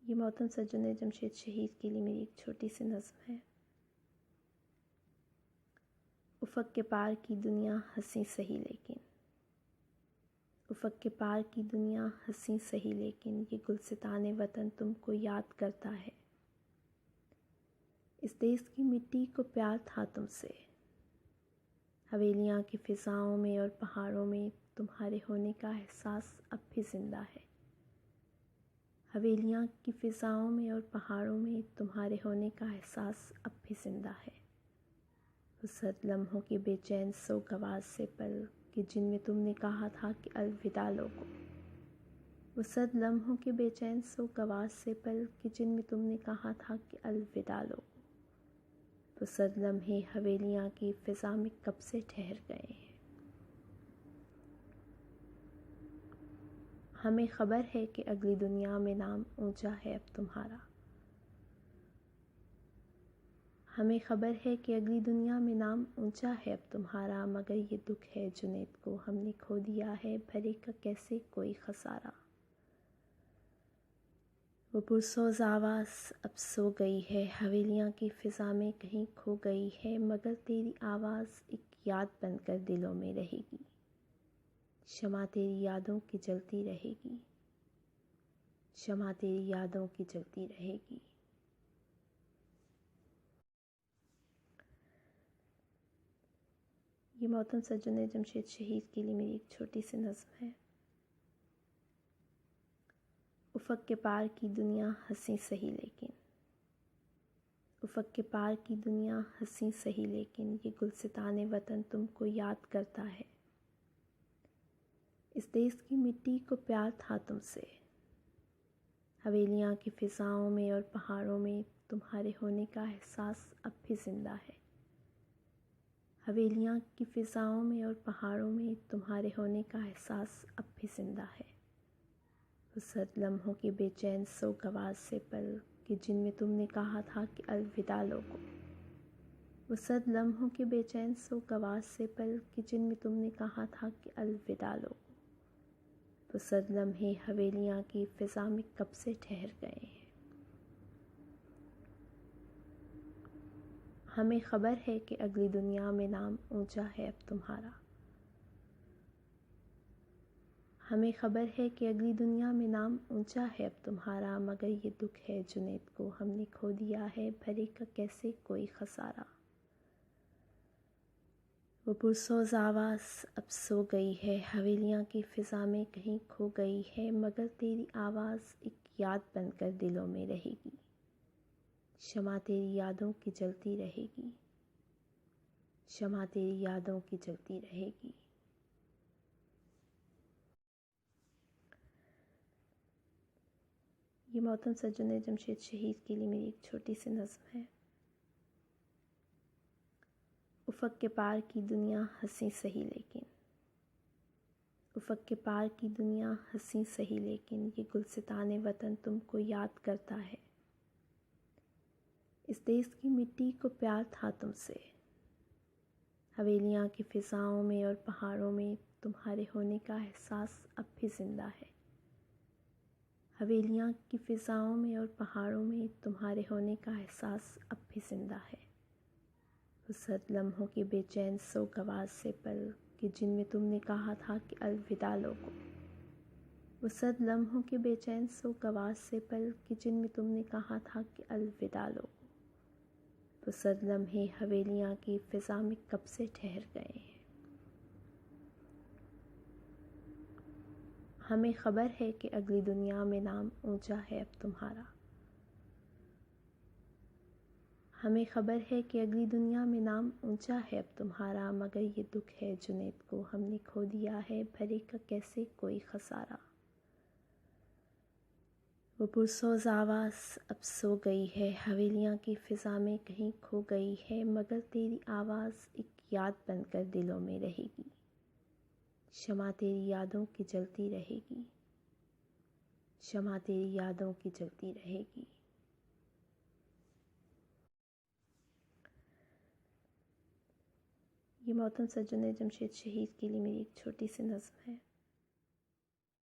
ये मोहतरम सज्जन जमशेद शहीद के लिए मेरी एक छोटी सी नज़्म है। उफ़क़ के पार की दुनिया हंसी सही लेकिन, उफ़क़ के पार की दुनिया हंसी सही लेकिन ये गुलसिताने वतन तुमको याद करता है। इस देश की मिट्टी को प्यार था तुमसे, हवेलियाँ की फ़िज़ाओं में और पहाड़ों में तुम्हारे होने का एहसास अब भी ज़िंदा है। हवेलियाँ की फ़िज़ाओं में और पहाड़ों में तुम्हारे होने का एहसास अब भी ज़िंदा है। वो सर्द लम्हों के बेचैन सोगवार से पल कि जिनमें तुमने कहा था कि अलविदा लोगों, वो सर्द लम्हों के बेचैन सोगवार से पल कि जिनमें तुमने कहा था कि अलविदा लोगों, वो सर्द लम्हे हवेलियाँ की फ़िज़ा में कब से ठहर गए हैं। हमें ख़बर है कि अगली दुनिया में नाम ऊंचा है अब तुम्हारा, हमें ख़बर है कि अगली दुनिया में नाम ऊंचा है अब तुम्हारा, मगर ये दुख है जुनैद को हमने खो दिया है, भरे का कैसे कोई खसारा। वो पुरसोज़ आवाज़ अब सो गई है, हवेलियाँ की फ़िज़ा में कहीं खो गई है, मगर तेरी आवाज़ एक याद बनकर दिलों में रहेगी। शमा तेरी यादों की जलती रहेगी, शमा तेरी यादों की जलती रहेगी। ये मोहतरम सज्जन जमशेद शहीद के लिए मेरी एक छोटी सी नज़्म है। उफ़क़ के पार की दुनिया हंसी सही लेकिन, उफ़क़ के पार की दुनिया हंसी सही लेकिन ये गुलसिताने वतन तुमको याद करता है। इस देश की मिट्टी को प्यार था तुमसे, हवेलियाँ की फ़िज़ाओं में और पहाड़ों में तुम्हारे होने का एहसास अब भी ज़िंदा है। हवेलियाँ की फ़िज़ाओं में और पहाड़ों में तुम्हारे होने का एहसास अब भी ज़िंदा है। वो सर्द लम्हों के बेचैन सोगवार से पल कि जिनमें तुमने कहा था कि अलविदा लोगों, वो सर्द लम्हों के बेचैन सोगवार से पल कि जिनमें तुमने कहा था कि अलविदा लोगों, वो सर्द लम्हे हवेलियाँ की फ़िज़ा में कब से ठहर गए हैं। हमें ख़बर है कि अगली दुनिया में नाम ऊंचा है अब तुम्हारा, हमें ख़बर है कि अगली दुनिया में नाम ऊंचा है अब तुम्हारा, मगर ये दुख है जुनैद को हमने खो दिया है, भरे का कैसे कोई खसारा। वो पुरसोज़ आवाज़ अब सो गई है, हवेलियाँ की फ़िज़ा में कहीं खो गई है, मगर तेरी आवाज़ एक याद बनकर दिलों में रहेगी। शमा तेरी यादों की जलती रहेगी, शमा तेरी यादों की जलती रहेगी। ये मोहतरम सज्जन जमशेद शहीद के लिए मेरी एक छोटी सी नज़्म है। उफ़क़ के पार की दुनिया हंसी सही लेकिन, उफ़क़ के पार की दुनिया हंसी सही लेकिन ये गुलसिताने वतन तुमको याद करता है। इस देश की मिट्टी को प्यार था तुमसे, हवेलियाँ की फ़िज़ाओं में और पहाड़ों में तुम्हारे होने का एहसास अब भी ज़िंदा है। हवेलियाँ की फ़िज़ाओं में और पहाड़ों में तुम्हारे होने का एहसास अब भी ज़िंदा है। वो सर्द लम्हों के बेचैन सोगवार से पल कि जिनमें तुमने कहा था कि अलविदा लोगों, वो सर्द लम्हों के बेचैन सोगवार से पल कि जिनमें तुमने कहा था कि अलविदा लोगों, वो सर्द लम्हे हवेलियाँ की फ़िज़ा में कब से ठहर गए हैं। हमें ख़बर है कि अगली दुनिया में नाम ऊंचा है अब तुम्हारा, हमें ख़बर है कि अगली दुनिया में नाम ऊंचा है अब तुम्हारा, मगर ये दुख है जुनैद को हमने खो दिया है, भरे का कैसे कोई खसारा। वो पुरसोज़ आवाज़ अब सो गई है, हवेलियाँ की फ़िज़ा में कहीं खो गई है, मगर तेरी आवाज़ एक याद बनकर दिलों में रहेगी। शमा तेरी यादों की जलती रहेगी, शमा तेरी यादों की जलती रहेगी। ये मोहतरम सज्जन जमशेद शहीद के लिए मेरी एक छोटी सी नज़्म है।